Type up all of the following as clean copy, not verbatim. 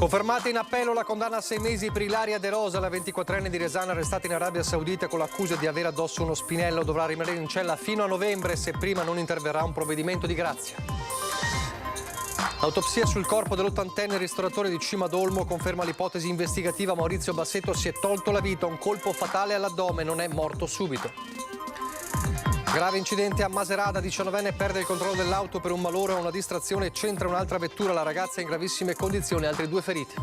Confermata in appello la condanna a 6 mesi per Ilaria De Rosa, la 24enne di Resana arrestata in Arabia Saudita con l'accusa di avere addosso uno spinello. Dovrà rimanere in cella fino a novembre se prima non interverrà un provvedimento di grazia. L'autopsia sul corpo dell'80enne ristoratore di Cima d'Olmo conferma l'ipotesi investigativa. Maurizio Bassetto si è tolto la vita, un colpo fatale all'addome, non è morto subito. Grave incidente a Macerata, 19enne perde il controllo dell'auto per un malore o una distrazione, centra un'altra vettura, la ragazza è in gravissime condizioni, altri 2 feriti.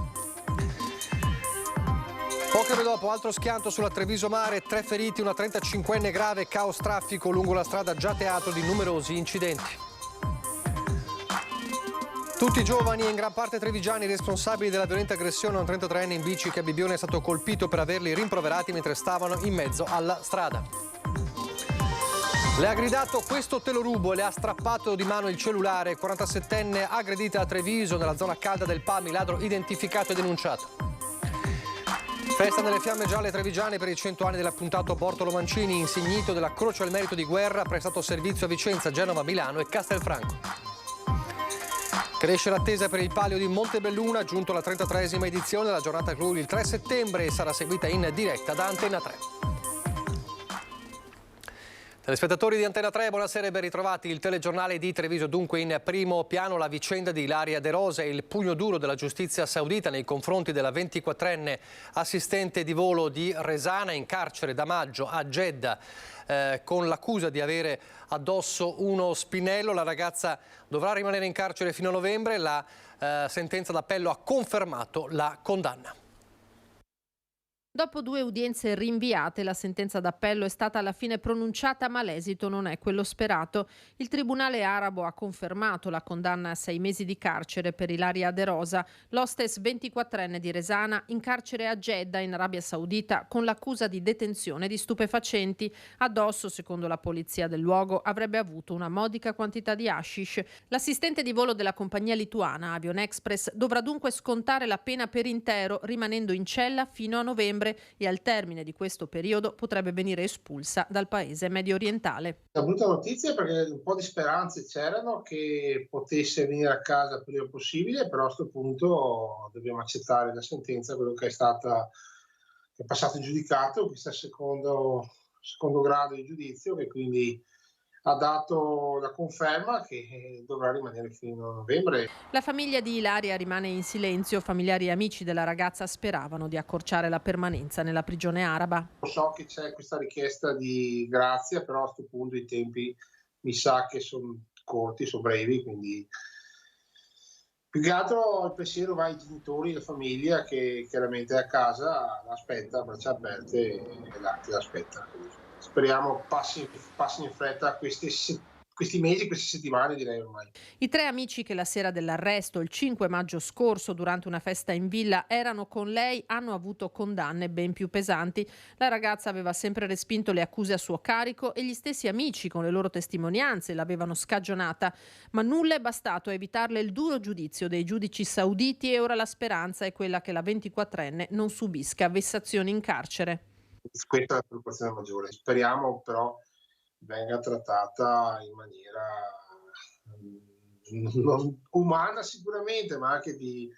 Poche ore dopo, altro schianto sulla Treviso Mare, 3 feriti, una 35enne grave, caos traffico lungo la strada, già teatro di numerosi incidenti. Tutti giovani e in gran parte trevigiani responsabili della violenta aggressione a un 33enne in bici che a Bibbione è stato colpito per averli rimproverati mentre stavano in mezzo alla strada. Le ha gridato "questo te lo rubo" e le ha strappato di mano il cellulare. 47enne aggredita a Treviso nella zona calda del PAMI, ladro identificato e denunciato. Festa nelle Fiamme Gialle trevigiane per i 100 anni dell'appuntato Bortolo Mancini, insignito della Croce al Merito di Guerra, prestato servizio a Vicenza, Genova, Milano e Castelfranco. Cresce l'attesa per il Palio di Montebelluna, giunto alla 33esima edizione. La giornata clou il 3 settembre e sarà seguita in diretta da Antena 3. Telespettatori di Antena 3, buonasera e ben ritrovati. Il telegiornale di Treviso, dunque in primo piano la vicenda di Ilaria De Rosa e il pugno duro della giustizia saudita nei confronti della 24enne assistente di volo di Resana, in carcere da maggio a Jeddah con l'accusa di avere addosso uno spinello. La ragazza dovrà rimanere in carcere fino a novembre. La sentenza d'appello ha confermato la condanna. Dopo 2 udienze rinviate, la sentenza d'appello è stata alla fine pronunciata, ma l'esito non è quello sperato. Il tribunale arabo ha confermato la condanna a 6 mesi di carcere per Ilaria De Rosa, l'hostess 24enne di Resana, in carcere a Jeddah, in Arabia Saudita, con l'accusa di detenzione di stupefacenti. Addosso, secondo la polizia del luogo, avrebbe avuto una modica quantità di hashish. L'assistente di volo della compagnia lituana Avion Express dovrà dunque scontare la pena per intero, rimanendo in cella fino a novembre, e al termine di questo periodo potrebbe venire espulsa dal paese medio orientale. Una brutta notizia, perché un po' di speranze c'erano che potesse venire a casa il prima possibile, però a questo punto dobbiamo accettare la sentenza, quello che è passato in giudicato, questo secondo grado di giudizio, che quindi ha dato la conferma che dovrà rimanere fino a novembre. La famiglia di Ilaria rimane in silenzio. Familiari e amici della ragazza speravano di accorciare la permanenza nella prigione araba. So che c'è questa richiesta di grazia, però a questo punto i tempi mi sa che sono corti, sono brevi, quindi più che altro il pensiero va ai genitori, alla famiglia che chiaramente è a casa, l'aspetta a braccia aperte e l'aspetta. Speriamo passi in fretta questi mesi, queste settimane, direi ormai. I 3 amici che la sera dell'arresto, il 5 maggio scorso, durante una festa in villa, erano con lei, hanno avuto condanne ben più pesanti. La ragazza aveva sempre respinto le accuse a suo carico e gli stessi amici, con le loro testimonianze, l'avevano scagionata. Ma nulla è bastato a evitarle il duro giudizio dei giudici sauditi e ora la speranza è quella che la 24enne non subisca vessazioni in carcere. Questa è la preoccupazione maggiore. Speriamo però venga trattata in maniera non umana sicuramente, ma anche di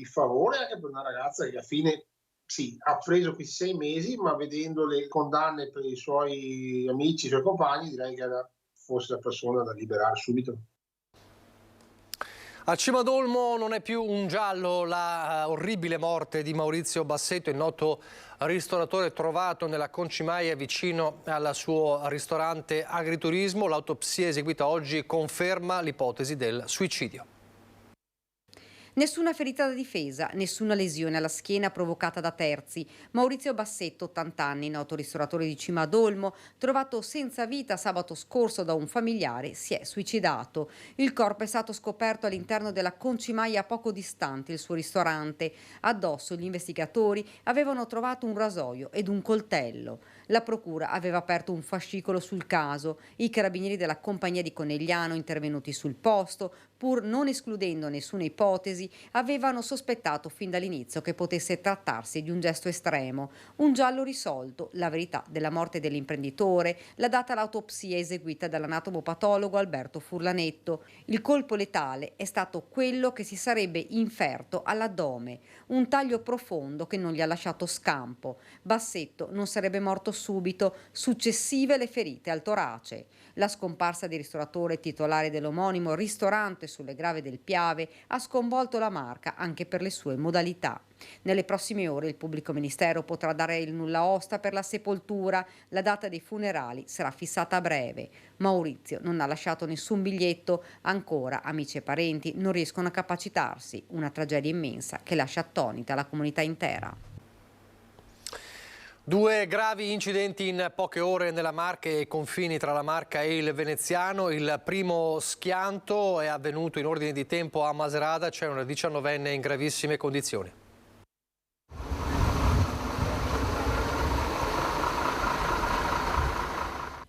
favore anche per una ragazza che alla fine sì, ha preso questi 6 mesi, ma vedendo le condanne per i suoi amici, i suoi compagni, direi che era forse la persona da liberare subito. A Cima d'Olmo non è più un giallo la orribile morte di Maurizio Bassetto, il noto ristoratore trovato nella concimaia vicino al suo ristorante agriturismo. L'autopsia eseguita oggi conferma l'ipotesi del suicidio. Nessuna ferita da difesa, nessuna lesione alla schiena provocata da terzi. Maurizio Bassetto, 80 anni, noto ristoratore di Cima d'Olmo, trovato senza vita sabato scorso da un familiare, si è suicidato. Il corpo è stato scoperto all'interno della concimaia poco distante il suo ristorante. Addosso gli investigatori avevano trovato un rasoio ed un coltello. La procura aveva aperto un fascicolo sul caso. I carabinieri della compagnia di Conegliano, intervenuti sul posto, pur non escludendo nessuna ipotesi, avevano sospettato fin dall'inizio che potesse trattarsi di un gesto estremo. Un giallo risolto, la verità della morte dell'imprenditore, la data l'autopsia eseguita dall'anatomopatologo Alberto Furlanetto. Il colpo letale è stato quello che si sarebbe inferto all'addome, un taglio profondo che non gli ha lasciato scampo. Bassetto non sarebbe morto subito, successive le ferite al torace. La scomparsa del ristoratore titolare dell'omonimo ristorante sulle Grave del Piave ha sconvolto la marca anche per le sue modalità. Nelle prossime ore il pubblico ministero potrà dare il nulla osta per la sepoltura. La data dei funerali sarà fissata a breve. Maurizio non ha lasciato nessun biglietto. Ancora amici e parenti non riescono a capacitarsi. Una tragedia immensa che lascia attonita la comunità intera. 2 gravi incidenti in poche ore nella Marca e ai confini tra la Marca e il Veneziano. Il primo schianto è avvenuto in ordine di tempo a Macerata, c'è una 19enne in gravissime condizioni.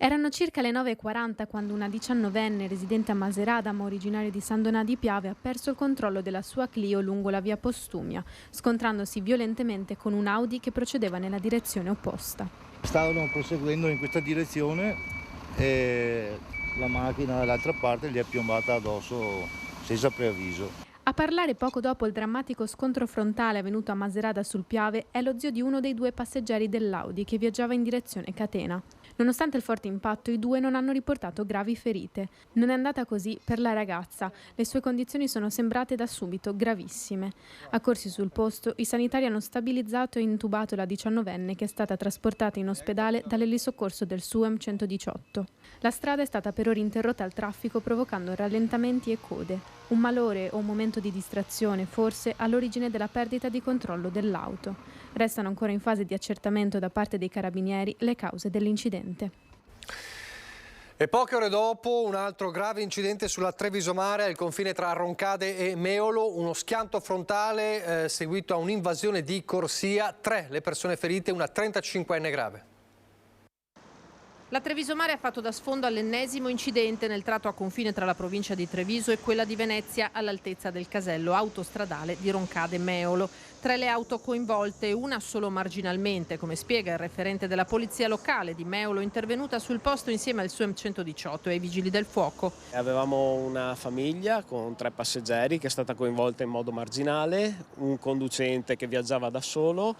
Erano circa le 9:40 quando una 19enne residente a Macerata, ma originaria di San Donà di Piave, ha perso il controllo della sua Clio lungo la via Postumia, scontrandosi violentemente con un Audi che procedeva nella direzione opposta. Stavano proseguendo in questa direzione e la macchina dall'altra parte gli è piombata addosso senza preavviso. A parlare poco dopo il drammatico scontro frontale avvenuto a Macerata sul Piave è lo zio di uno dei 2 passeggeri dell'Audi che viaggiava in direzione Catena. Nonostante il forte impatto, i 2 non hanno riportato gravi ferite. Non è andata così per la ragazza. Le sue condizioni sono sembrate da subito gravissime. Accorsi sul posto, i sanitari hanno stabilizzato e intubato la 19enne che è stata trasportata in ospedale dall'elisoccorso del SUEM 118. La strada è stata per ore interrotta al traffico provocando rallentamenti e code. Un malore o un momento di distrazione forse all'origine della perdita di controllo dell'auto. Restano ancora in fase di accertamento da parte dei carabinieri le cause dell'incidente. E poche ore dopo un altro grave incidente sulla Treviso Mare al confine tra Roncade e Meolo, uno schianto frontale seguito a un'invasione di corsia, 3 le persone ferite, una 35enne grave. La Treviso Mare ha fatto da sfondo all'ennesimo incidente nel tratto a confine tra la provincia di Treviso e quella di Venezia all'altezza del casello autostradale di Roncade Meolo. 3 le auto coinvolte, una solo marginalmente, come spiega il referente della polizia locale di Meolo, intervenuta sul posto insieme al SUEM 118 e ai vigili del fuoco. Avevamo una famiglia con 3 passeggeri che è stata coinvolta in modo marginale, un conducente che viaggiava da solo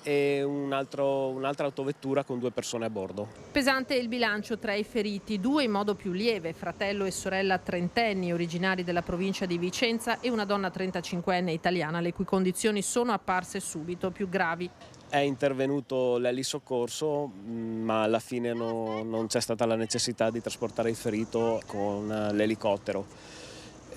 e un'altra autovettura con 2 persone a bordo. Pesante il bilancio tra i feriti, 2 in modo più lieve, fratello e sorella trentenni originari della provincia di Vicenza e una donna 35enne italiana le cui condizioni sono apparse subito più gravi. È intervenuto l'elisoccorso, ma alla fine non c'è stata la necessità di trasportare il ferito con l'elicottero.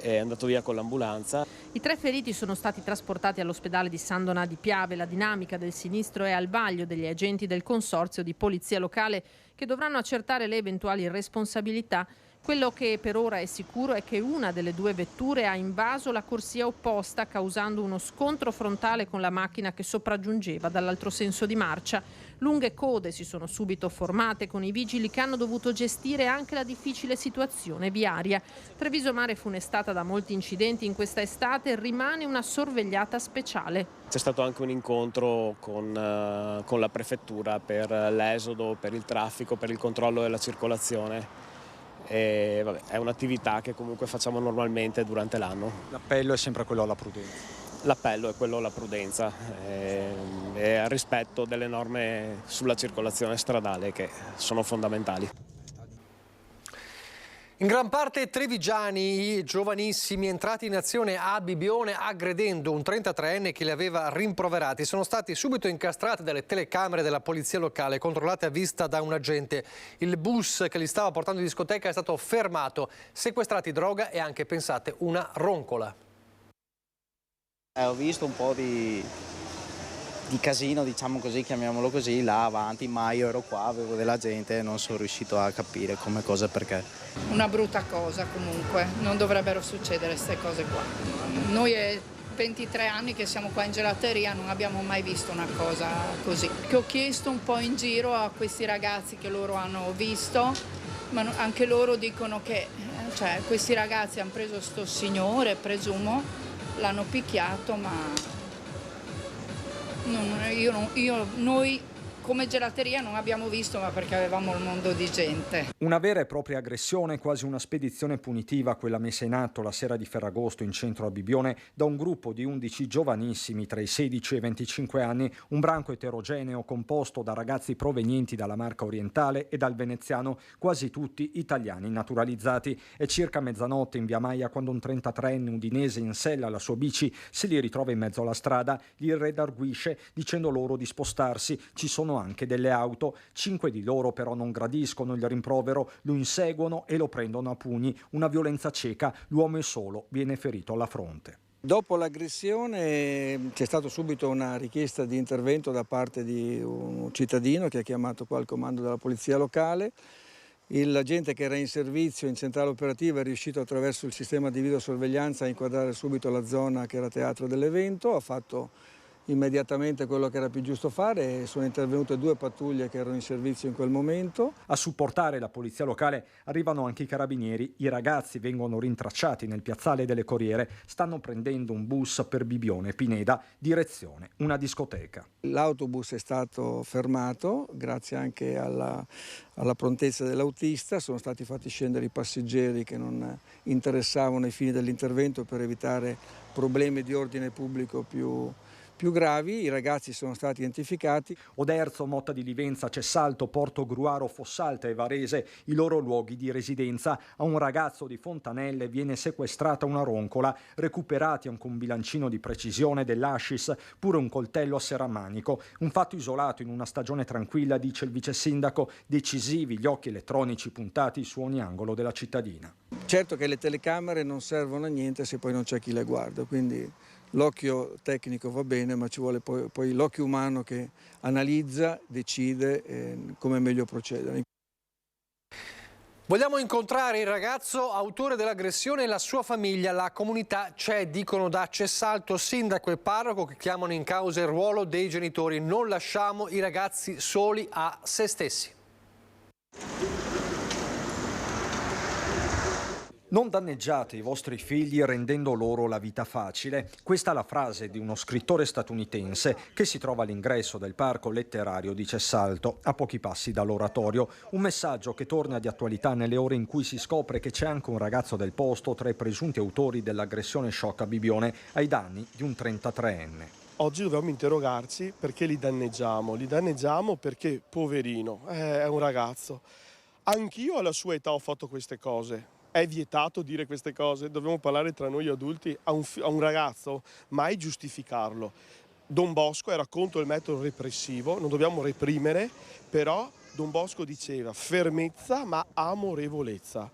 È andato via con l'ambulanza. I 3 feriti sono stati trasportati all'ospedale di San Donà di Piave. La dinamica del sinistro è al vaglio degli agenti del consorzio di polizia locale che dovranno accertare le eventuali responsabilità. Quello che per ora è sicuro è che una delle 2 vetture ha invaso la corsia opposta, causando uno scontro frontale con la macchina che sopraggiungeva dall'altro senso di marcia. Lunghe code si sono subito formate con i vigili che hanno dovuto gestire anche la difficile situazione viaria. Treviso Mare, funestata da molti incidenti in questa estate, rimane una sorvegliata speciale. C'è stato anche un incontro con la prefettura per l'esodo, per il traffico, per il controllo della circolazione. E, è un'attività che comunque facciamo normalmente durante l'anno. L'appello è sempre quello alla prudenza. L'appello è quello alla prudenza e al rispetto delle norme sulla circolazione stradale che sono fondamentali. In gran parte trevigiani, giovanissimi, entrati in azione a Bibbione aggredendo un 33enne che li aveva rimproverati, sono stati subito incastrati dalle telecamere della polizia locale, controllate a vista da un agente. Il bus che li stava portando in discoteca è stato fermato, sequestrati droga e anche, pensate, una roncola. Ho visto un po' di casino, diciamo così, chiamiamolo così, là avanti, ma io ero qua, avevo della gente e non sono riuscito a capire come cosa e perché. Una brutta cosa comunque, non dovrebbero succedere queste cose qua. Noi è 23 anni che siamo qua in gelateria, non abbiamo mai visto una cosa così. Che ho chiesto un po' in giro a questi ragazzi che loro hanno visto, ma anche loro dicono che questi ragazzi hanno preso sto signore, presumo, l'hanno picchiato, ma noi come gelateria non abbiamo visto, ma perché avevamo il mondo di gente. Una vera e propria aggressione, quasi una spedizione punitiva, quella messa in atto la sera di Ferragosto in centro a Bibione da un gruppo di 11 giovanissimi tra i 16 e i 25 anni, un branco eterogeneo composto da ragazzi provenienti dalla Marca orientale e dal veneziano, quasi tutti italiani naturalizzati. È circa mezzanotte in via Maia quando un 33enne udinese in sella alla sua bici se li ritrova in mezzo alla strada, li redarguisce dicendo loro di spostarsi. Ci sono anche delle auto, 5 di loro però non gradiscono il rimprovero, lo inseguono e lo prendono a pugni, una violenza cieca, l'uomo è solo, viene ferito alla fronte. Dopo l'aggressione c'è stata subito una richiesta di intervento da parte di un cittadino che ha chiamato qua il comando della polizia locale. L'agente che era in servizio in centrale operativa è riuscito attraverso il sistema di videosorveglianza a inquadrare subito la zona che era teatro dell'evento, ha fatto immediatamente quello che era più giusto fare e sono intervenute 2 pattuglie che erano in servizio in quel momento. A supportare la polizia locale arrivano anche i carabinieri, i ragazzi vengono rintracciati nel piazzale delle Corriere, stanno prendendo un bus per Bibione Pineda, direzione una discoteca. L'autobus è stato fermato grazie anche alla prontezza dell'autista, sono stati fatti scendere i passeggeri che non interessavano ai fini dell'intervento per evitare problemi di ordine pubblico più gravi. I ragazzi sono stati identificati. Oderzo, Motta di Livenza, Cessalto, Porto Gruaro, Fossalta e Varese, i loro luoghi di residenza. A un ragazzo di Fontanelle viene sequestrata una roncola, recuperati anche un bilancino di precisione dell'Ascis, pure un coltello a serramanico. Un fatto isolato in una stagione tranquilla, dice il vice sindaco, decisivi gli occhi elettronici puntati su ogni angolo della cittadina. Certo che le telecamere non servono a niente se poi non c'è chi le guarda, quindi l'occhio tecnico va bene, ma ci vuole poi l'occhio umano che analizza, decide come è meglio procedere. Vogliamo incontrare il ragazzo autore dell'aggressione e la sua famiglia. La comunità c'è, dicono da Cessalto, sindaco e parroco che chiamano in causa il ruolo dei genitori. Non lasciamo i ragazzi soli a se stessi. Non danneggiate i vostri figli rendendo loro la vita facile. Questa è la frase di uno scrittore statunitense che si trova all'ingresso del parco letterario di Cessalto, a pochi passi dall'oratorio. Un messaggio che torna di attualità nelle ore in cui si scopre che c'è anche un ragazzo del posto tra i presunti autori dell'aggressione sciocca a Bibione ai danni di un 33enne. Oggi dobbiamo interrogarci perché li danneggiamo. Li danneggiamo perché, poverino, è un ragazzo. Anch'io alla sua età ho fatto queste cose. È vietato dire queste cose, dobbiamo parlare tra noi adulti a un ragazzo, mai giustificarlo. Don Bosco era contro il metodo repressivo, non dobbiamo reprimere, però Don Bosco diceva fermezza ma amorevolezza.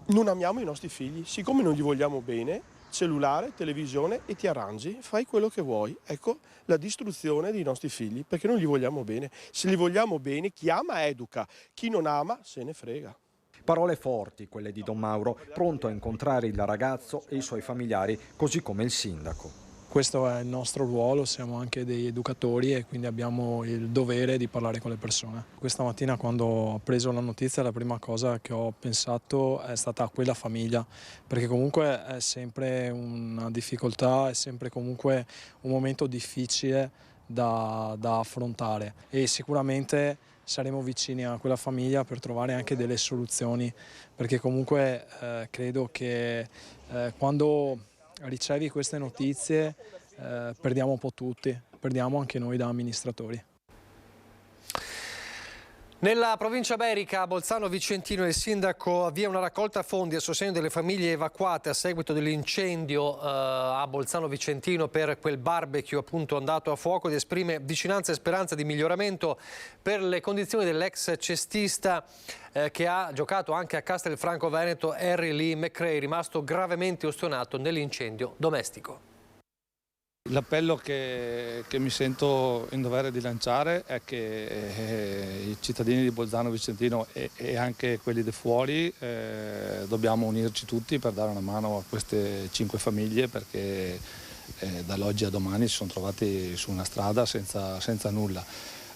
Non amiamo i nostri figli, siccome non gli vogliamo bene, cellulare, televisione e ti arrangi, fai quello che vuoi. Ecco la distruzione dei nostri figli, perché non gli vogliamo bene. Se li vogliamo bene, chi ama educa, chi non ama se ne frega. Parole forti quelle di Don Mauro, pronto a incontrare il ragazzo e i suoi familiari, così come il sindaco. Questo è il nostro ruolo, siamo anche degli educatori e quindi abbiamo il dovere di parlare con le persone. Questa mattina quando ho preso la notizia la prima cosa che ho pensato è stata a quella famiglia, perché comunque è sempre una difficoltà, è sempre comunque un momento difficile da affrontare e sicuramente saremo vicini a quella famiglia per trovare anche delle soluzioni, perché comunque credo che quando ricevi queste notizie perdiamo un po' tutti, perdiamo anche noi da amministratori. Nella provincia iberica, a Bolzano Vicentino, il sindaco avvia una raccolta fondi a sostegno delle famiglie evacuate a seguito dell'incendio a Bolzano Vicentino per quel barbecue appunto andato a fuoco ed esprime vicinanza e speranza di miglioramento per le condizioni dell'ex cestista che ha giocato anche a Castelfranco Veneto, Harry Lee McRae, rimasto gravemente ustionato nell'incendio domestico. L'appello che mi sento in dovere di lanciare è che i cittadini di Bolzano Vicentino e anche quelli di fuori dobbiamo unirci tutti per dare una mano a queste 5 famiglie, perché dall'oggi a domani si sono trovati su una strada senza nulla.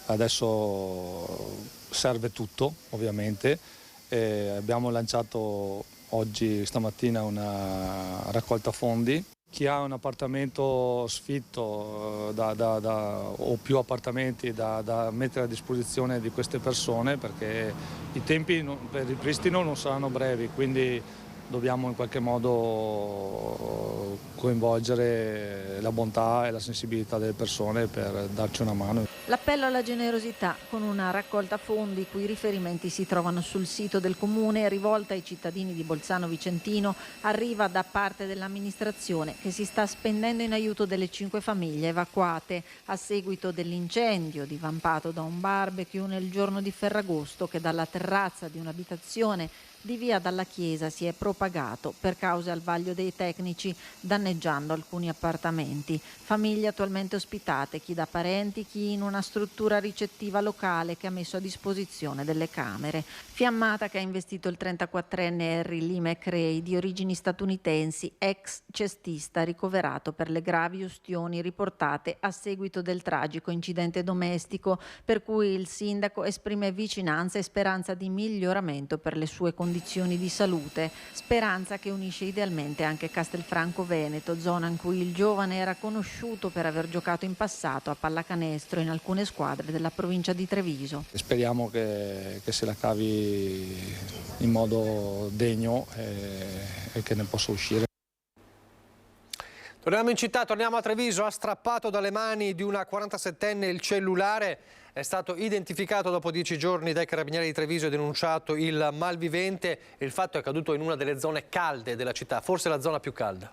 Adesso serve tutto, ovviamente. Abbiamo lanciato stamattina una raccolta fondi Chi ha un appartamento sfitto o più appartamenti da mettere a disposizione di queste persone, perché i tempi per il ripristino non saranno brevi, quindi dobbiamo in qualche modo coinvolgere la bontà e la sensibilità delle persone per darci una mano. L'appello alla generosità con una raccolta fondi, i cui riferimenti si trovano sul sito del comune, rivolta ai cittadini di Bolzano Vicentino, arriva da parte dell'amministrazione che si sta spendendo in aiuto delle 5 famiglie evacuate a seguito dell'incendio divampato da un barbecue nel giorno di Ferragosto che dalla terrazza di un'abitazione di via Dalla Chiesa si è propagato per cause al vaglio dei tecnici, danneggiando alcuni appartamenti. Famiglie attualmente ospitate, chi da parenti, chi in una struttura ricettiva locale che ha messo a disposizione delle camere. Fiammata che ha investito il 34enne Harry Lee McRae, di origini statunitensi, ex cestista ricoverato per le gravi ustioni riportate a seguito del tragico incidente domestico, per cui il sindaco esprime vicinanza e speranza di miglioramento per le sue condizioni di salute, speranza che unisce idealmente anche Castelfranco Veneto, zona in cui il giovane era conosciuto per aver giocato in passato a pallacanestro in alcune squadre della provincia di Treviso. Speriamo che se la cavi in modo degno e che ne possa uscire. Torniamo in città, torniamo a Treviso. Ha strappato dalle mani di una 47enne il cellulare. È stato identificato dopo 10 giorni dai carabinieri di Treviso e denunciato il malvivente. Il fatto è accaduto in una delle zone calde della città, forse la zona più calda.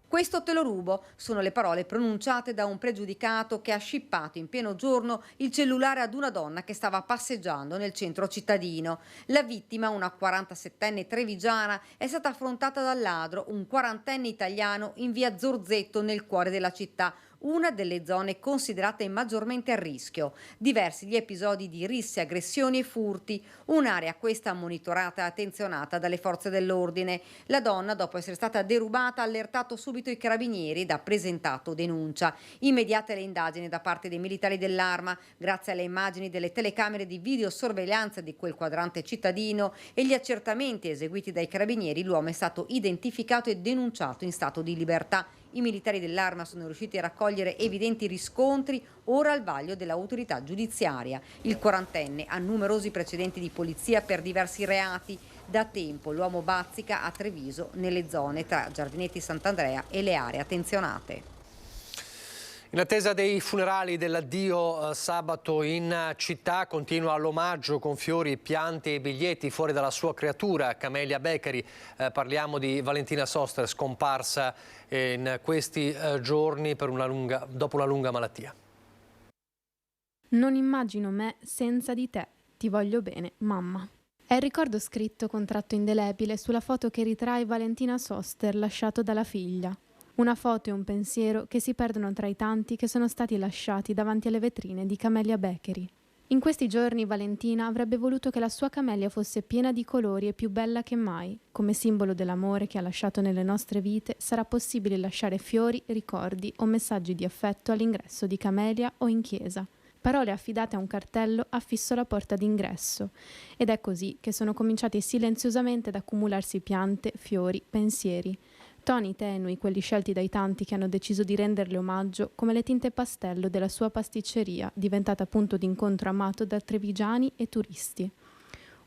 Questo te lo rubo, sono le parole pronunciate da un pregiudicato che ha scippato in pieno giorno il cellulare ad una donna che stava passeggiando nel centro cittadino. La vittima, una 47enne trevigiana, è stata affrontata dal ladro, un 40enne italiano, in via Zorzetto nel cuore della città, una delle zone considerate maggiormente a rischio. Diversi gli episodi di risse, aggressioni e furti, un'area questa monitorata e attenzionata dalle forze dell'ordine. La donna, dopo essere stata derubata, ha allertato subito i carabinieri ed ha presentato denuncia. Immediate le indagini da parte dei militari dell'Arma, grazie alle immagini delle telecamere di videosorveglianza di quel quadrante cittadino e gli accertamenti eseguiti dai carabinieri, l'uomo è stato identificato e denunciato in stato di libertà. I militari dell'Arma sono riusciti a raccogliere evidenti riscontri, ora al vaglio dell'autorità giudiziaria. Il 40enne ha numerosi precedenti di polizia per diversi reati. Da tempo l'uomo bazzica a Treviso nelle zone tra Giardinetti Sant'Andrea e le aree attenzionate. In attesa dei funerali dell'addio sabato in città, continua l'omaggio con fiori, piante e biglietti fuori dalla sua creatura, Camelia Beccheri. Parliamo di Valentina Soster, scomparsa in questi giorni dopo una lunga malattia. Non immagino me senza di te, ti voglio bene, mamma. È il ricordo scritto con tratto indelebile sulla foto che ritrae Valentina Soster lasciato dalla figlia. Una foto e un pensiero che si perdono tra i tanti che sono stati lasciati davanti alle vetrine di Camelia Beccheri. In questi giorni Valentina avrebbe voluto che la sua camellia fosse piena di colori e più bella che mai. Come simbolo dell'amore che ha lasciato nelle nostre vite, sarà possibile lasciare fiori, ricordi o messaggi di affetto all'ingresso di Camelia o in chiesa. Parole affidate a un cartello affisso alla porta d'ingresso. Ed è così che sono cominciati silenziosamente ad accumularsi piante, fiori, pensieri. Toni tenui, quelli scelti dai tanti che hanno deciso di renderle omaggio, come le tinte pastello della sua pasticceria, diventata punto d'incontro amato da trevigiani e turisti.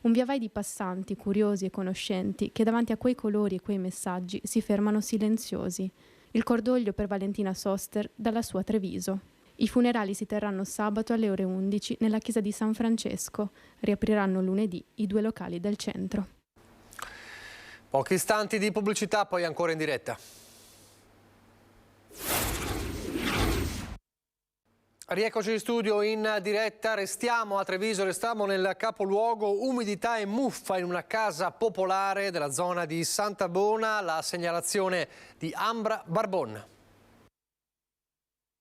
Un viavai di passanti, curiosi e conoscenti, che davanti a quei colori e quei messaggi si fermano silenziosi. Il cordoglio per Valentina Soster dalla sua Treviso. I funerali si terranno sabato alle ore 11 nella chiesa di San Francesco. Riapriranno lunedì i 2 locali del centro. Pochi istanti di pubblicità, poi ancora in diretta. Rieccoci in studio in diretta, restiamo a Treviso, restiamo nel capoluogo, umidità e muffa in una casa popolare della zona di Santa Bona, la segnalazione di Ambra Barbon.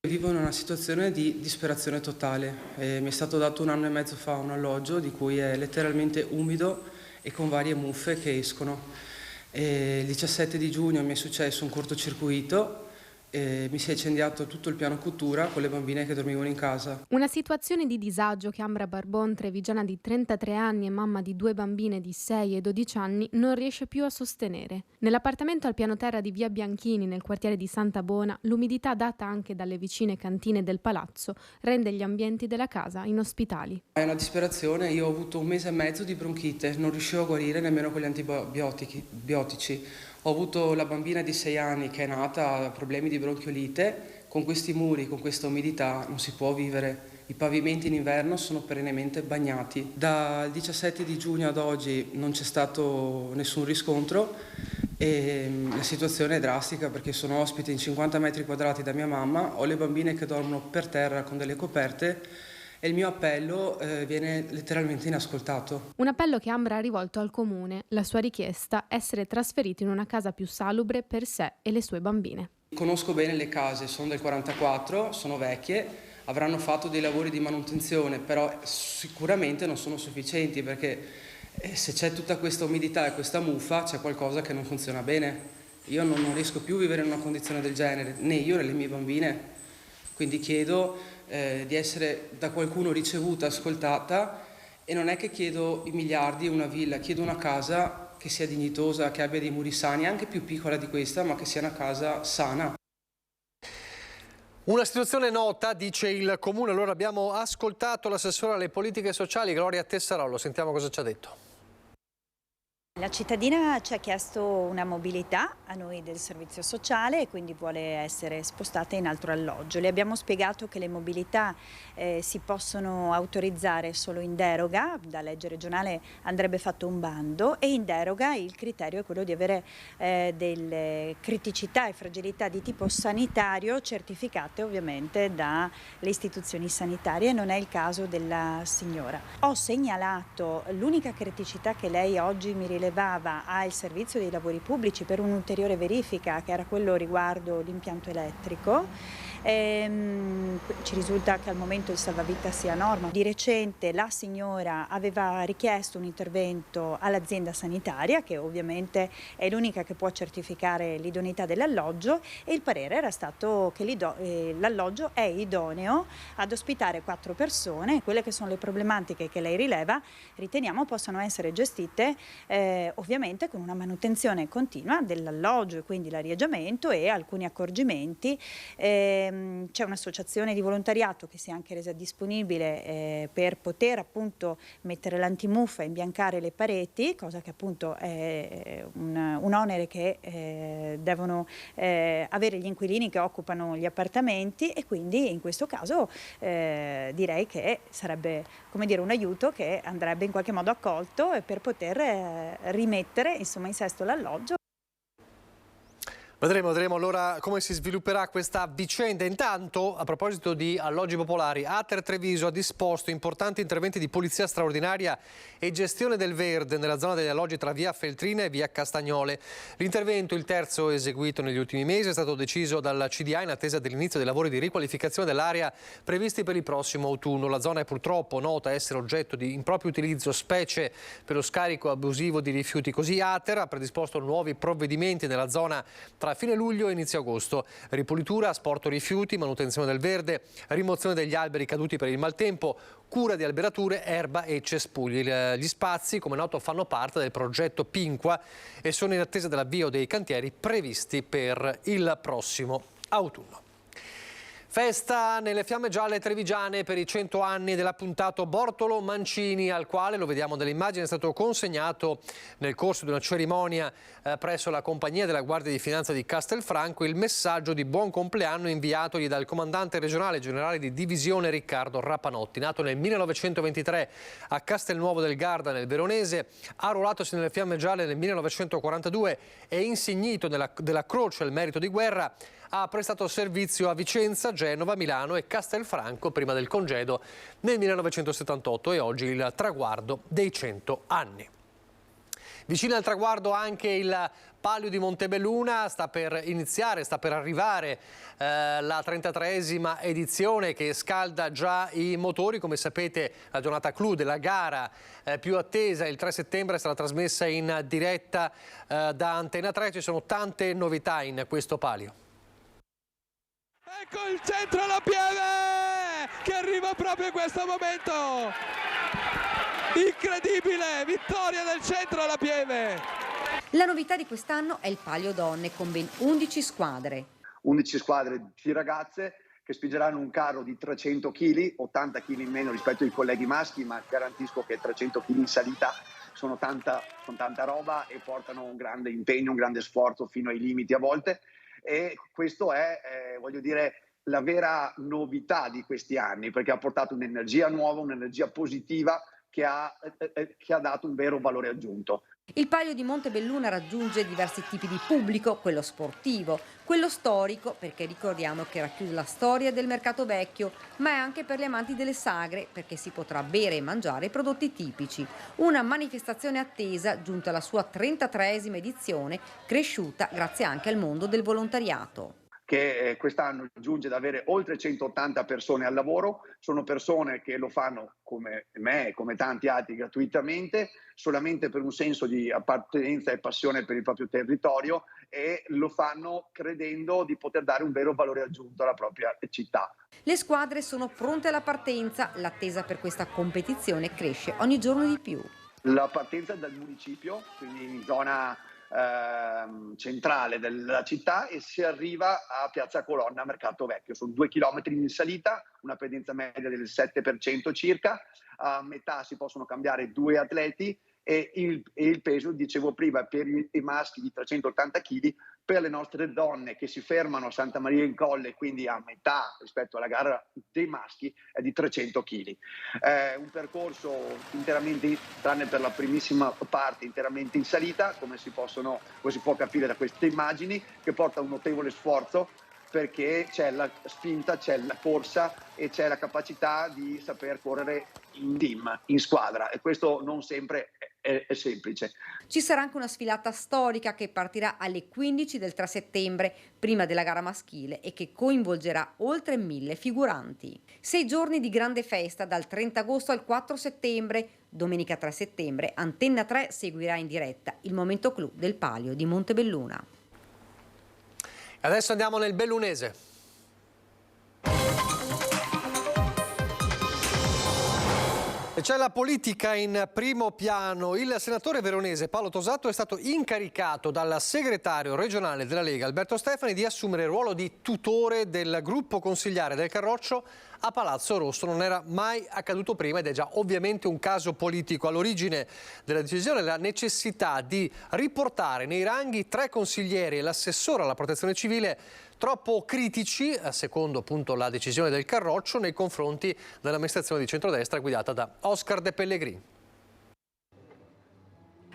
Vivo in una situazione di disperazione totale. Mi è stato dato 1 anno e mezzo fa un alloggio di cui è letteralmente umido e con varie muffe che escono. Il 17 di giugno mi è successo un cortocircuito e mi si è incendiato tutto il piano cottura con le bambine che dormivano in casa. Una situazione di disagio che Ambra Barbon, trevigiana di 33 anni e mamma di 2 bambine di 6 e 12 anni, non riesce più a sostenere. Nell'appartamento al piano terra di via Bianchini, nel quartiere di Santa Bona, l'umidità data anche dalle vicine cantine del palazzo rende gli ambienti della casa inospitali. È una disperazione, io ho avuto 1 mese e mezzo di bronchite, non riuscivo a guarire nemmeno con gli antibiotici. Ho avuto la bambina di 6 anni che è nata, ha problemi di bronchiolite, con questi muri, con questa umidità non si può vivere. I pavimenti in inverno sono perennemente bagnati. Dal 17 di giugno ad oggi non c'è stato nessun riscontro e la situazione è drastica perché sono ospite in 50 metri quadrati da mia mamma, ho le bambine che dormono per terra con delle coperte e il mio appello viene letteralmente inascoltato. Un appello che Ambra ha rivolto al comune, la sua richiesta essere trasferito in una casa più salubre per sé e le sue bambine. Conosco bene le case, sono del 44, sono vecchie, avranno fatto dei lavori di manutenzione, però sicuramente non sono sufficienti perché se c'è tutta questa umidità e questa muffa c'è qualcosa che non funziona bene. Io non riesco più a vivere in una condizione del genere, né io né le mie bambine, quindi chiedo di essere da qualcuno ricevuta, ascoltata e non è che chiedo i miliardi e una villa, chiedo una casa che sia dignitosa, che abbia dei muri sani, anche più piccola di questa, ma che sia una casa sana. Una situazione nota, dice il Comune. Allora abbiamo ascoltato l'assessore alle politiche sociali, Gloria Tessarollo. Sentiamo cosa ci ha detto. La cittadina ci ha chiesto una mobilità a noi del servizio sociale e quindi vuole essere spostata in altro alloggio. Le abbiamo spiegato che le mobilità si possono autorizzare solo in deroga, da legge regionale andrebbe fatto un bando e in deroga il criterio è quello di avere delle criticità e fragilità di tipo sanitario certificate ovviamente dalle istituzioni sanitarie, non è il caso della signora. Ho segnalato l'unica criticità che lei oggi mi rilevava al servizio dei lavori pubblici per un'ulteriore verifica che era quello riguardo l'impianto elettrico. Ci risulta che al momento il salvavita sia a norma. Di recente la signora aveva richiesto un intervento all'azienda sanitaria che ovviamente è l'unica che può certificare l'idoneità dell'alloggio e il parere era stato che l'alloggio è idoneo ad ospitare 4 persone. Quelle che sono le problematiche che lei rileva riteniamo possano essere gestite ovviamente con una manutenzione continua dell'alloggio e quindi l'arieggiamento e alcuni accorgimenti. C'è un'associazione di volontariato che si è anche resa disponibile per poter appunto mettere l'antimuffa e imbiancare le pareti, cosa che appunto è un onere che devono avere gli inquilini che occupano gli appartamenti e quindi in questo caso direi che sarebbe, come dire, un aiuto che andrebbe in qualche modo accolto per poter rimettere insomma in sesto l'alloggio. Vedremo allora come si svilupperà questa vicenda. Intanto, a proposito di alloggi popolari, Ater Treviso ha disposto importanti interventi di polizia straordinaria e gestione del verde nella zona degli alloggi tra via Feltrina e via Castagnole. L'intervento, il terzo eseguito negli ultimi mesi, è stato deciso dal CDA in attesa dell'inizio dei lavori di riqualificazione dell'area previsti per il prossimo autunno. La zona è purtroppo nota essere oggetto di improprio utilizzo, specie per lo scarico abusivo di rifiuti. Così Ater ha predisposto nuovi provvedimenti nella zona tra fine luglio e inizio agosto. Ripulitura, asporto rifiuti, manutenzione del verde, rimozione degli alberi caduti per il maltempo, cura di alberature, erba e cespugli. Gli spazi, come noto, fanno parte del progetto Pinqua e sono in attesa dell'avvio dei cantieri previsti per il prossimo autunno. Festa nelle Fiamme Gialle trevigiane per i 100 anni dell'appuntato Bortolo Mancini, al quale, lo vediamo dalle immagini, è stato consegnato nel corso di una cerimonia presso la compagnia della Guardia di Finanza di Castelfranco il messaggio di buon compleanno inviatogli dal comandante regionale generale di divisione Riccardo Rapanotti. Nato nel 1923 a Castelnuovo del Garda nel Veronese, arruolatosi nelle Fiamme Gialle nel 1942 e insignito della Croce al Merito di Guerra, ha prestato servizio a Vicenza, Genova, Milano e Castelfranco prima del congedo nel 1978 e oggi il traguardo dei 100 anni. Vicino al traguardo anche il Palio di Montebelluna, sta per arrivare la 33esima edizione che scalda già i motori. Come sapete, la giornata clou della gara più attesa il 3 settembre sarà trasmessa in diretta da Antena 3. Ci sono tante novità in questo palio. Ecco il centro alla Pieve che arriva proprio in questo momento. Incredibile, vittoria del centro alla Pieve. La novità di quest'anno è il palio donne con ben 11 squadre. 11 squadre di ragazze che spingeranno un carro di 300 kg, 80 kg in meno rispetto ai colleghi maschi, ma garantisco che 300 kg in salita sono tanta roba e portano un grande impegno, un grande sforzo fino ai limiti a volte, e questo è, voglio dire, la vera novità di questi anni, perché ha portato un'energia nuova, un'energia positiva che ha dato un vero valore aggiunto. Il palio di Montebelluna raggiunge diversi tipi di pubblico, quello sportivo, quello storico, perché ricordiamo che racchiude la storia del mercato vecchio, ma è anche per gli amanti delle sagre, perché si potrà bere e mangiare prodotti tipici. Una manifestazione attesa, giunta alla sua 33esima edizione, cresciuta grazie anche al mondo del volontariato, che quest'anno giunge ad avere oltre 180 persone al lavoro. Sono persone che lo fanno come me e come tanti altri gratuitamente, solamente per un senso di appartenenza e passione per il proprio territorio, e lo fanno credendo di poter dare un vero valore aggiunto alla propria città. Le squadre sono pronte alla partenza, l'attesa per questa competizione cresce ogni giorno di più. La partenza dal municipio, quindi in zona centrale della città, e si arriva a Piazza Colonna, Mercato Vecchio. Sono 2 chilometri in salita, una pendenza media del 7% circa, a metà si possono cambiare 2 atleti e il peso, dicevo prima, per i maschi di 380 kg, per le nostre donne che si fermano a Santa Maria in Colle, quindi a metà rispetto alla gara dei maschi, è di 300 kg. È un percorso interamente, tranne per la primissima parte, interamente in salita, come si può capire da queste immagini, che porta un notevole sforzo, perché c'è la spinta, c'è la corsa e c'è la capacità di saper correre in team, in squadra, e questo non sempre è semplice. Ci sarà anche una sfilata storica che partirà alle 15 del 3 settembre, prima della gara maschile, e che coinvolgerà oltre 1000 figuranti. 6 giorni di grande festa dal 30 agosto al 4 settembre. Domenica 3 settembre Antenna 3 seguirà in diretta il momento clou del palio di Montebelluna. Adesso andiamo nel bellunese. E c'è la politica in primo piano. Il senatore veronese Paolo Tosato è stato incaricato dal segretario regionale della Lega Alberto Stefani di assumere il ruolo di tutore del gruppo consigliare del Carroccio a Palazzo Rosso. Non era mai accaduto prima ed è già ovviamente un caso politico. All'origine della decisione la necessità di riportare nei ranghi 3 consiglieri e l'assessore alla protezione civile troppo critici, secondo appunto la decisione del Carroccio, nei confronti dell'amministrazione di centrodestra guidata da Oscar De Pellegrini.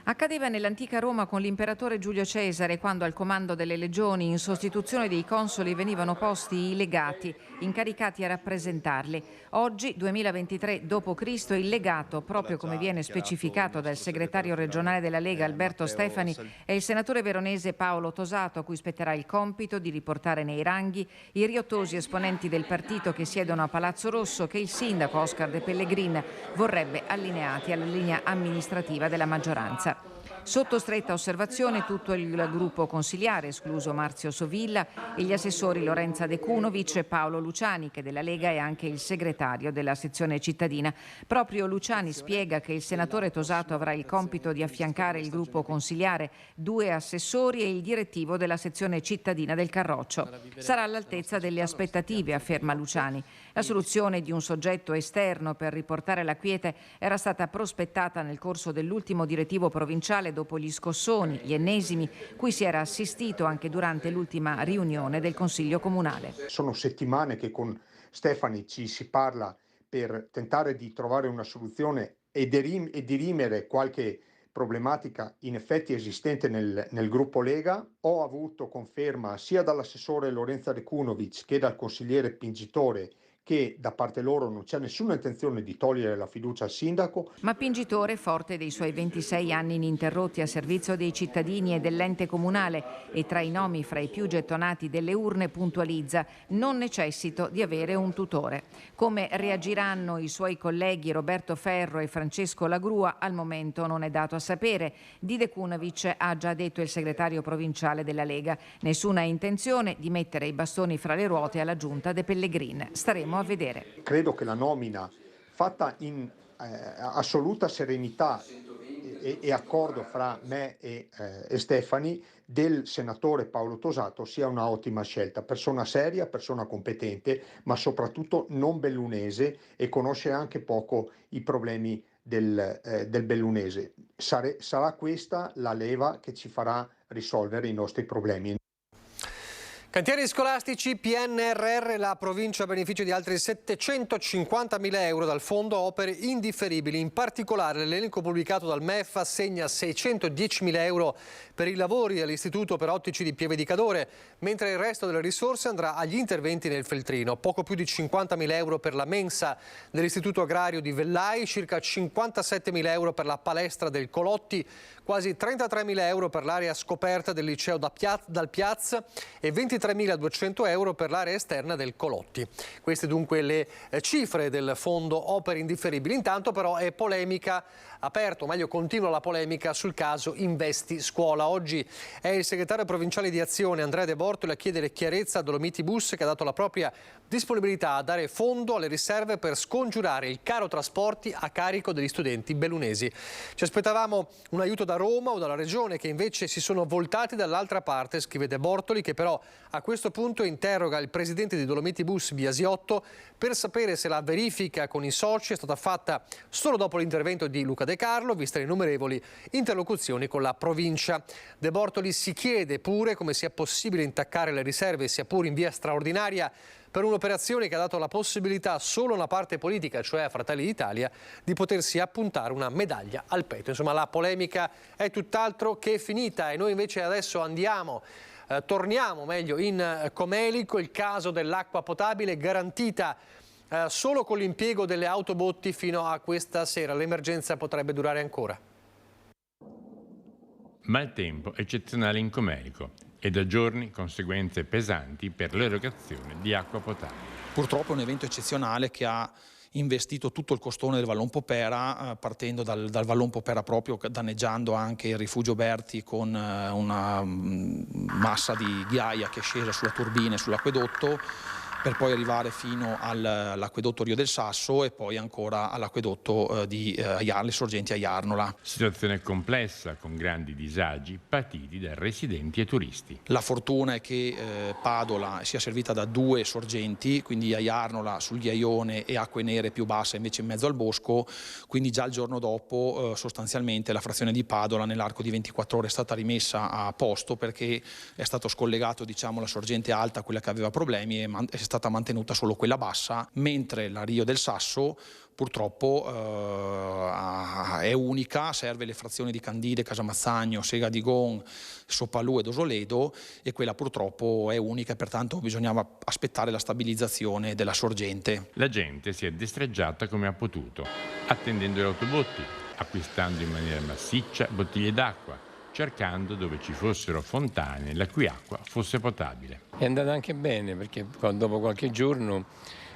Accadeva nell'antica Roma con l'imperatore Giulio Cesare, quando al comando delle legioni, in sostituzione dei consoli, venivano posti i legati, incaricati a rappresentarli. Oggi, 2023 d.C., il legato, proprio come viene specificato dal segretario regionale della Lega Alberto Stefani, è il senatore veronese Paolo Tosato, a cui spetterà il compito di riportare nei ranghi i riottosi esponenti del partito che siedono a Palazzo Rosso, che il sindaco Oscar De Pellegrini vorrebbe allineati alla linea amministrativa della maggioranza. Sotto stretta osservazione tutto il gruppo consigliare, escluso Marzio Sovilla, e gli assessori Lorenza De Cunovic e Paolo Luciani, che della Lega è anche il segretario della sezione cittadina. Proprio Luciani spiega che il senatore Tosato avrà il compito di affiancare il gruppo consigliare, 2 assessori e il direttivo della sezione cittadina del Carroccio. Sarà all'altezza delle aspettative, afferma Luciani. La soluzione di un soggetto esterno per riportare la quiete era stata prospettata nel corso dell'ultimo direttivo provinciale dopo gli scossoni, gli ennesimi, cui si era assistito anche durante l'ultima riunione del Consiglio Comunale. Sono settimane che con Stefani ci si parla per tentare di trovare una soluzione e dirimere qualche problematica in effetti esistente nel gruppo Lega. Ho avuto conferma sia dall'assessore Lorenza De Cunovic che dal consigliere Pingitore che da parte loro non c'è nessuna intenzione di togliere la fiducia al sindaco. Ma Pingitore, forte dei suoi 26 anni ininterrotti a servizio dei cittadini e dell'ente comunale e tra i nomi fra i più gettonati delle urne, puntualizza: non necessito di avere un tutore. Come reagiranno i suoi colleghi Roberto Ferro e Francesco Lagrua al momento non è dato a sapere. Di De Cunovic ha già detto il segretario provinciale della Lega: nessuna intenzione di mettere i bastoni fra le ruote alla giunta De Pellegrin. Staremo a vedere. Credo che la nomina fatta in assoluta serenità e accordo fra me e Stefani del senatore Paolo Tosato sia una ottima scelta. Persona seria, persona competente, ma soprattutto non bellunese, e conosce anche poco i problemi del bellunese. Sarà questa la leva che ci farà risolvere i nostri problemi. Cantieri scolastici, PNRR, la provincia beneficia di altri 750.000 euro dal fondo opere indifferibili. In particolare l'elenco pubblicato dal MEF assegna 610.000 euro per i lavori all'Istituto per Ottici di Pieve di Cadore, mentre il resto delle risorse andrà agli interventi nel Feltrino. Poco più di 50.000 euro per la mensa dell'Istituto Agrario di Vellai, circa 57.000 euro per la palestra del Colotti, quasi 33.000 euro per l'area scoperta del liceo dal Piazza e 23.200 euro per l'area esterna del Colotti. Queste dunque le cifre del fondo opere indifferibili. Intanto però è polemica aperta, o meglio continua la polemica sul caso Investi Scuola. Oggi è il segretario provinciale di Azione Andrea De Bortoli a chiedere chiarezza a Dolomiti Bus, che ha dato la propria disponibilità a dare fondo alle riserve per scongiurare il caro trasporti a carico degli studenti bellunesi. Ci aspettavamo un aiuto da Roma o dalla Regione, che invece si sono voltati dall'altra parte, scrive De Bortoli, che però a questo punto interroga il presidente di Dolomiti Bus Biasiotto per sapere se la verifica con i soci è stata fatta solo dopo l'intervento di Luca De Carlo, viste le innumerevoli interlocuzioni con la provincia. De Bortoli si chiede pure come sia possibile intaccare le riserve, sia pure in via straordinaria, per un'operazione che ha dato la possibilità solo a una parte politica, cioè a Fratelli d'Italia, di potersi appuntare una medaglia al petto. Insomma, la polemica è tutt'altro che finita e noi invece adesso torniamo meglio in Comelico. Il caso dell'acqua potabile garantita solo con l'impiego delle autobotti fino a questa sera. L'emergenza potrebbe durare ancora. Maltempo eccezionale in Comelico e da giorni conseguenze pesanti per l'erogazione di acqua potabile. Purtroppo è un evento eccezionale che ha investito tutto il costone del Vallon Popera, partendo dal Vallon Popera proprio, danneggiando anche il rifugio Berti con una massa di ghiaia che è scesa sulla turbina e sull'acquedotto, per poi arrivare fino all'acquedotto Rio del Sasso e poi ancora all'acquedotto di le sorgenti a Jarnola. Situazione complessa con grandi disagi patiti da residenti e turisti. La fortuna è che Padola sia servita da due sorgenti, quindi a Jarnola sul ghiaione e acque nere più basse invece in mezzo al bosco, quindi già il giorno dopo sostanzialmente la frazione di Padola nell'arco di 24 ore è stata rimessa a posto, perché è stato scollegato la sorgente alta, quella che aveva problemi, e è stata mantenuta solo quella bassa, mentre la Rio del Sasso purtroppo è unica, serve le frazioni di Candide, Casamazzagno, Sega di Gon, Soppalù ed Osoledo, e quella purtroppo è unica e pertanto bisognava aspettare la stabilizzazione della sorgente. La gente si è destreggiata come ha potuto, attendendo le autobotti, acquistando in maniera massiccia bottiglie d'acqua, cercando dove ci fossero fontane la cui acqua fosse potabile. È andata anche bene, perché dopo qualche giorno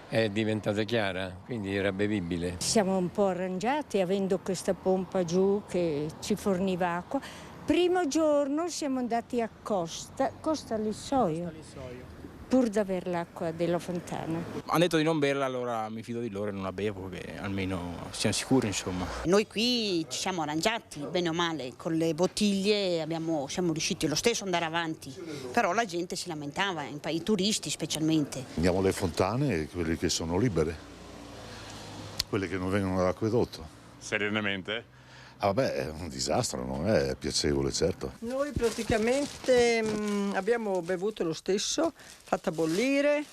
è diventata chiara, quindi era bevibile. Siamo un po' arrangiati avendo questa pompa giù che ci forniva acqua. Primo giorno siamo andati a Costa Lissoio, pur di aver l'acqua della fontana. Hanno detto di non berla, allora mi fido di loro e non la bevo, che almeno siamo sicuri, insomma. Noi qui ci siamo arrangiati, bene o male, con le bottiglie siamo riusciti lo stesso ad andare avanti, però la gente si lamentava, i turisti specialmente. Andiamo alle fontane, quelle che sono libere, quelle che non vengono dall'acquedotto. Serenamente? Ah vabbè, è un disastro, non è piacevole, certo. Noi praticamente abbiamo bevuto lo stesso, fatta bollire,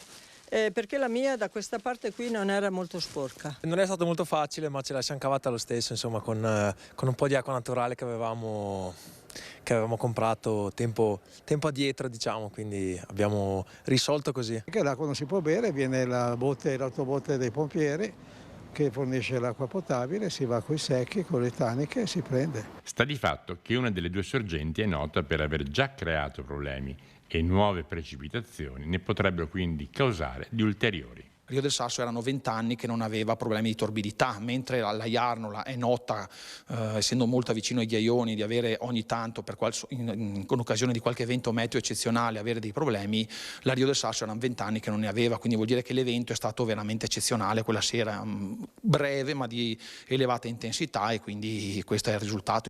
perché la mia da questa parte qui non era molto sporca. Non è stato molto facile, ma ce la siamo cavata lo stesso, insomma, con un po' di acqua naturale che avevamo avevamo comprato tempo addietro, diciamo, quindi abbiamo risolto così. Che l'acqua non si può bere, viene l'autobotte dei pompieri che fornisce l'acqua potabile, si va coi secchi, con le taniche e si prende. Sta di fatto che una delle due sorgenti è nota per aver già creato problemi e nuove precipitazioni ne potrebbero quindi causare di ulteriori. Rio del Sasso erano 20 anni che non aveva problemi di torbidità, mentre la Jarnola è nota, essendo molto vicino ai ghiaioni, di avere ogni tanto, in occasione di qualche evento meteo eccezionale, avere dei problemi. La Rio del Sasso erano 20 anni che non ne aveva, quindi vuol dire che l'evento è stato veramente eccezionale quella sera, breve ma di elevata intensità, e quindi questo è il risultato.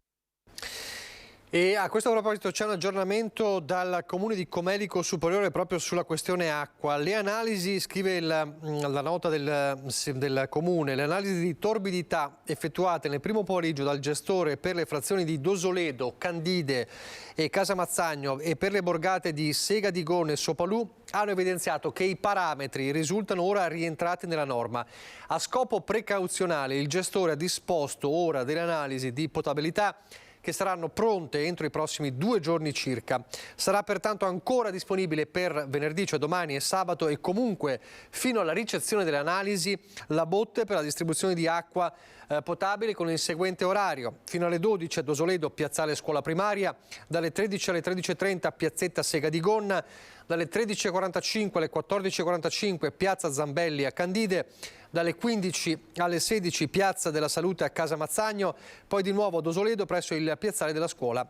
E a questo proposito c'è un aggiornamento dal Comune di Comelico Superiore proprio sulla questione acqua. Le analisi, scrive la nota del Comune, le analisi di torbidità effettuate nel primo pomeriggio dal gestore per le frazioni di Dosoledo, Candide e Casamazzagno e per le borgate di Sega di Gone e Sopalù hanno evidenziato che i parametri risultano ora rientrati nella norma. A scopo precauzionale il gestore ha disposto ora delle analisi di potabilità che saranno pronte entro i prossimi 2 giorni circa. Sarà pertanto ancora disponibile per venerdì, cioè domani e sabato, e comunque fino alla ricezione delle analisi la botte per la distribuzione di acqua potabile con il seguente orario: fino alle 12 a Dosoledo, piazzale scuola primaria, dalle 13 alle 13:30 piazzetta Sega di Gonna, dalle 13:45 alle 14:45 piazza Zambelli a Candide, dalle 15 alle 16 piazza della Salute a Casamazzagno, poi di nuovo a Dosoledo presso il piazzale della scuola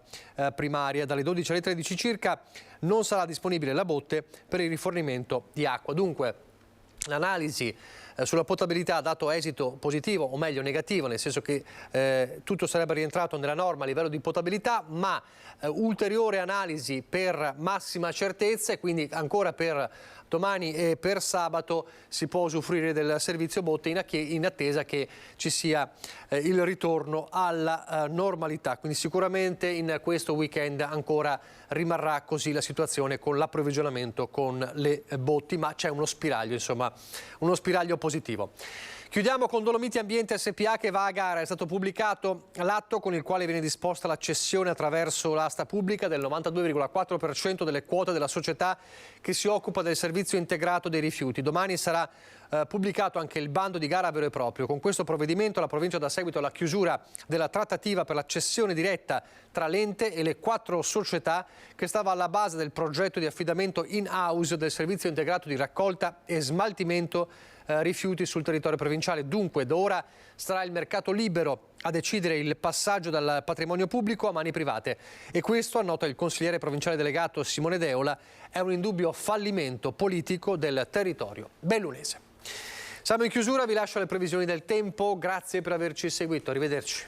primaria. Dalle 12 alle 13 circa non sarà disponibile la botte per il rifornimento di acqua. Dunque l'analisi sulla potabilità ha dato esito positivo, o meglio negativo, nel senso che tutto sarebbe rientrato nella norma a livello di potabilità, ma ulteriore analisi per massima certezza, e quindi ancora per domani e per sabato si può usufruire del servizio botte in attesa che ci sia il ritorno alla normalità. Quindi sicuramente in questo weekend ancora rimarrà così la situazione con l'approvvigionamento con le botti, ma c'è uno spiraglio, insomma, uno spiraglio positivo. Chiudiamo con Dolomiti Ambiente SPA che va a gara. È stato pubblicato l'atto con il quale viene disposta la cessione attraverso l'asta pubblica del 92,4% delle quote della società che si occupa del servizio integrato dei rifiuti. Domani sarà pubblicato anche il bando di gara vero e proprio. Con questo provvedimento la provincia dà seguito alla chiusura della trattativa per la cessione diretta tra l'ente e le 4 società che stava alla base del progetto di affidamento in-house del servizio integrato di raccolta e smaltimento rifiuti sul territorio provinciale. Dunque d'ora sarà il mercato libero a decidere il passaggio dal patrimonio pubblico a mani private, e questo, annota il consigliere provinciale delegato Simone Deola, è un indubbio fallimento politico del territorio bellunese. Siamo in chiusura, vi lascio le previsioni del tempo, grazie per averci seguito, arrivederci.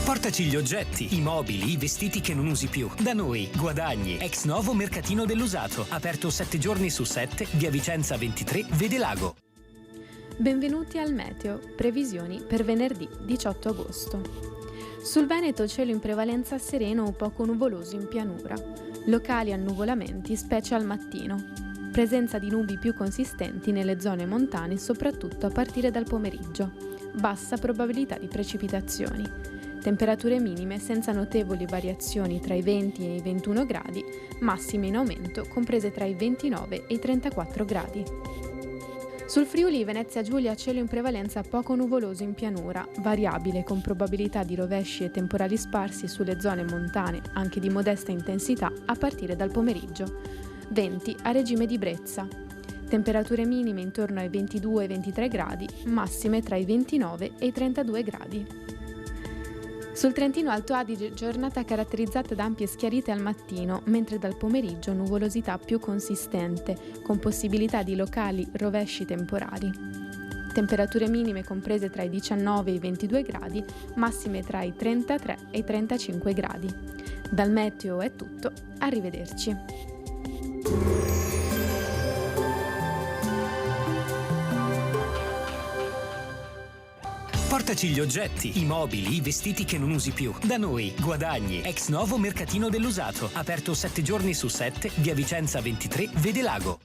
Portaci gli oggetti, i mobili, i vestiti che non usi più. Da noi, guadagni. Ex novo mercatino dell'usato. Aperto 7 giorni su 7, via Vicenza 23, Vedelago. Benvenuti al Meteo. Previsioni per venerdì 18 agosto. Sul Veneto cielo in prevalenza sereno o poco nuvoloso in pianura. Locali annuvolamenti, specie al mattino. Presenza di nubi più consistenti nelle zone montane, soprattutto a partire dal pomeriggio. Bassa probabilità di precipitazioni. Temperature minime senza notevoli variazioni tra i 20 e i 21 gradi, massime in aumento comprese tra i 29 e i 34 gradi. Sul Friuli Venezia Giulia cielo in prevalenza poco nuvoloso in pianura, variabile con probabilità di rovesci e temporali sparsi sulle zone montane, anche di modesta intensità, a partire dal pomeriggio. Venti a regime di brezza. Temperature minime intorno ai 22 e 23 gradi, massime tra i 29 e i 32 gradi. Sul Trentino Alto Adige giornata caratterizzata da ampie schiarite al mattino, mentre dal pomeriggio nuvolosità più consistente, con possibilità di locali rovesci temporali. Temperature minime comprese tra i 19 e i 22 gradi, massime tra i 33 e i 35 gradi. Dal meteo è tutto, arrivederci. Portaci gli oggetti, i mobili, i vestiti che non usi più. Da noi, guadagni. Ex novo mercatino dell'usato. Aperto 7 giorni su 7, via Vicenza 23, Vedelago.